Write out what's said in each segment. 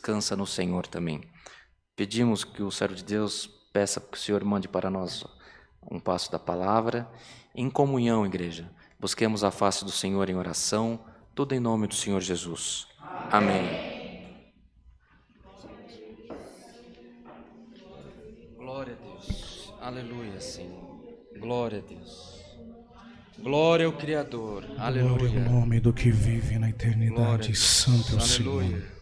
descansa no Senhor também. Pedimos que o servo de Deus peça que o Senhor mande para nós um passo da palavra, em comunhão, igreja. Busquemos a face do Senhor em oração, tudo em nome do Senhor Jesus. Amém. Glória a Deus. Aleluia, Senhor. Glória a Deus. Glória ao Criador. Aleluia. Glória ao nome do que vive na eternidade. Santo é o Senhor.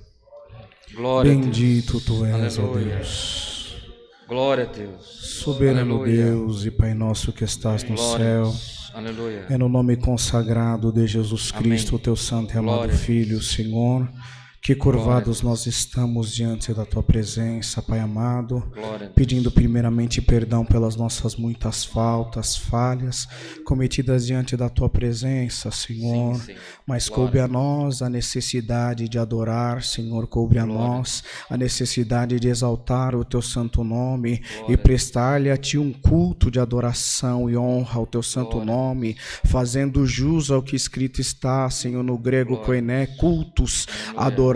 Glória Bendito tu és, ó Aleluia. Deus. Glória a Deus. Soberano Aleluia. Deus e Pai nosso que estás no céu. Aleluia. É no nome consagrado de Jesus Cristo, Amém. teu santo e amado Glória a Filho, Senhor, que curvados nós estamos diante da tua presença, Pai amado, pedindo primeiramente perdão pelas nossas muitas falhas cometidas diante da tua presença, Senhor. Sim, Mas coube a nós a necessidade de adorar, Senhor, coube a nós a necessidade de exaltar o teu santo nome e prestar-lhe a ti um culto de adoração e honra ao teu santo nome, fazendo jus ao que escrito está, Senhor, no grego koiné, cultos, adorar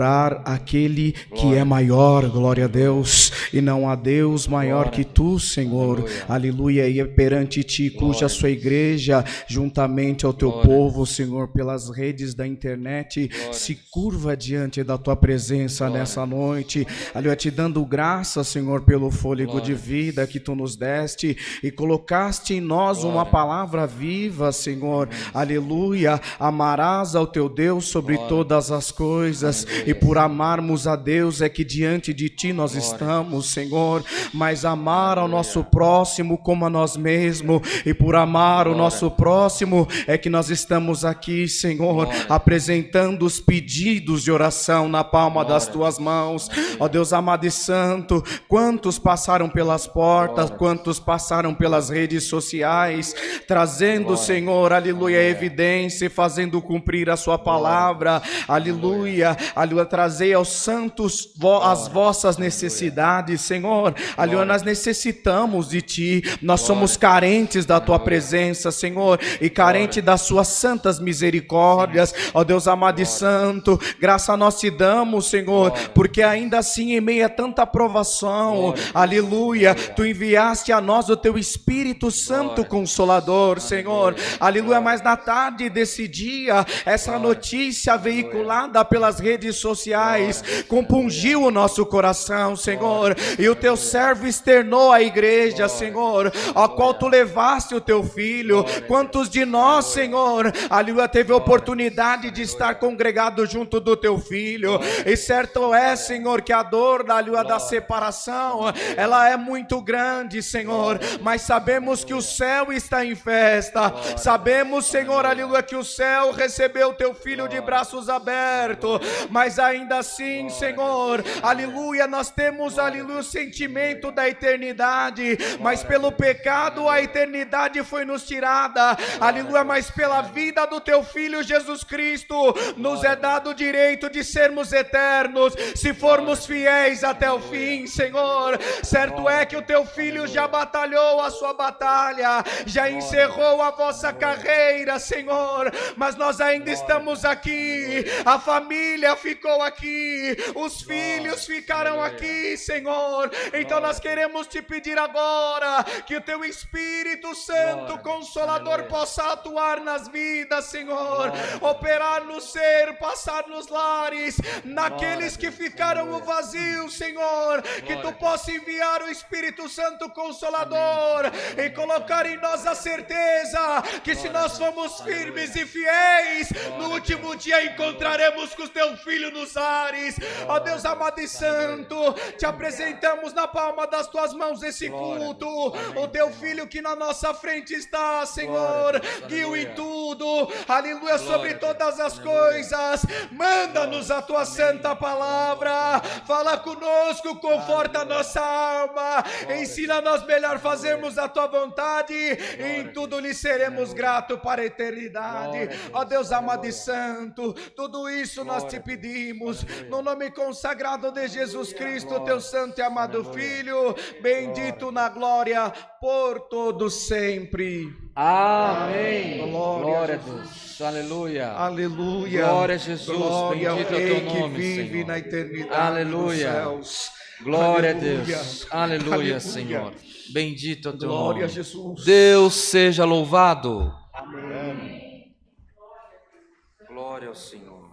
aquele que é maior, glória a Deus, e não há Deus maior que tu, Senhor, aleluia, e é perante ti, cuja sua igreja, juntamente ao teu povo, Senhor, pelas redes da internet, se curva diante da tua presença nessa noite, aleluia, te dando graça, Senhor, pelo fôlego de vida que tu nos deste e colocaste em nós uma palavra viva, Senhor, aleluia, amarás ao teu Deus sobre todas as coisas, e por amarmos a Deus é que diante de ti nós estamos, Senhor, mas amar ao nosso próximo como a nós mesmos, e por amar o nosso próximo é que nós estamos aqui, Senhor, apresentando os pedidos de oração na palma das tuas mãos, ó Deus amado e santo. Quantos passaram pelas portas, quantos passaram pelas redes sociais, trazendo, Senhor, aleluia, evidência e fazendo cumprir a sua palavra, aleluia, aleluia, trazei aos santos as vossas necessidades, Senhor, aleluia, nós necessitamos de ti, nós somos carentes da tua presença, Senhor, e carente das suas santas misericórdias, ó Deus amado e santo, graça nós te damos, Senhor, porque ainda assim em meio a tanta provação, aleluia, tu enviaste a nós o teu Espírito Santo Consolador, Senhor, aleluia, mas na tarde desse dia, essa notícia veiculada pelas redes sociais compungiu o nosso coração, Senhor, e o teu servo externou à igreja, Senhor, a qual tu levaste o teu filho. Quantos de nós, Senhor, aleluia, teve a oportunidade de estar congregado junto do teu filho, e certo é, Senhor, que a dor da separação, ela é muito grande, Senhor, mas sabemos que o céu está em festa, sabemos, Senhor, aleluia, que o céu recebeu o teu filho de braços abertos, mas ainda assim, Senhor, aleluia, nós temos, aleluia, o sentimento da eternidade, mas pelo pecado a eternidade foi nos tirada, aleluia, mas pela vida do teu filho Jesus Cristo, nos é dado o direito de sermos eternos, se formos fiéis até o fim, Senhor. Certo é que o teu filho já batalhou a sua batalha, já encerrou a vossa carreira, Senhor, mas nós ainda estamos aqui, a família ficou aqui, os filhos ficaram aqui, Senhor, então nós queremos te pedir agora, que o teu Espírito Santo Consolador possa atuar nas vidas, Senhor, operar no ser, passar nos lares, naqueles que ficaram no vazio, Senhor, que tu possa enviar o Espírito Santo Consolador e colocar em nós a certeza que se nós formos firmes e fiéis, no último dia encontraremos com o teu filho nos ares. Ó Deus amado e santo, te apresentamos na palma das tuas mãos esse culto, o teu filho que na nossa frente está, Senhor, guia-o em tudo, aleluia, sobre todas as coisas, manda-nos a tua santa palavra, fala conosco, conforta a nossa alma, ensina-nos melhor fazermos a tua vontade, e em tudo lhe seremos gratos para a eternidade. Ó Deus amado e santo, tudo isso nós te pedimos, no nome consagrado de Jesus Cristo, teu santo Santo e amado Filho, bendito na glória por todos sempre. Amém. Glória a Deus. Aleluia. Aleluia. Glória a Jesus. Glória ao Bendito é o Rei teu que nome, vive Senhor. na eternidade Aleluia. dos céus. Glória Aleluia. a Deus. Aleluia, Senhor. Bendito é o teu Glória nome. a Jesus. Deus seja louvado. Amém. Glória ao Senhor.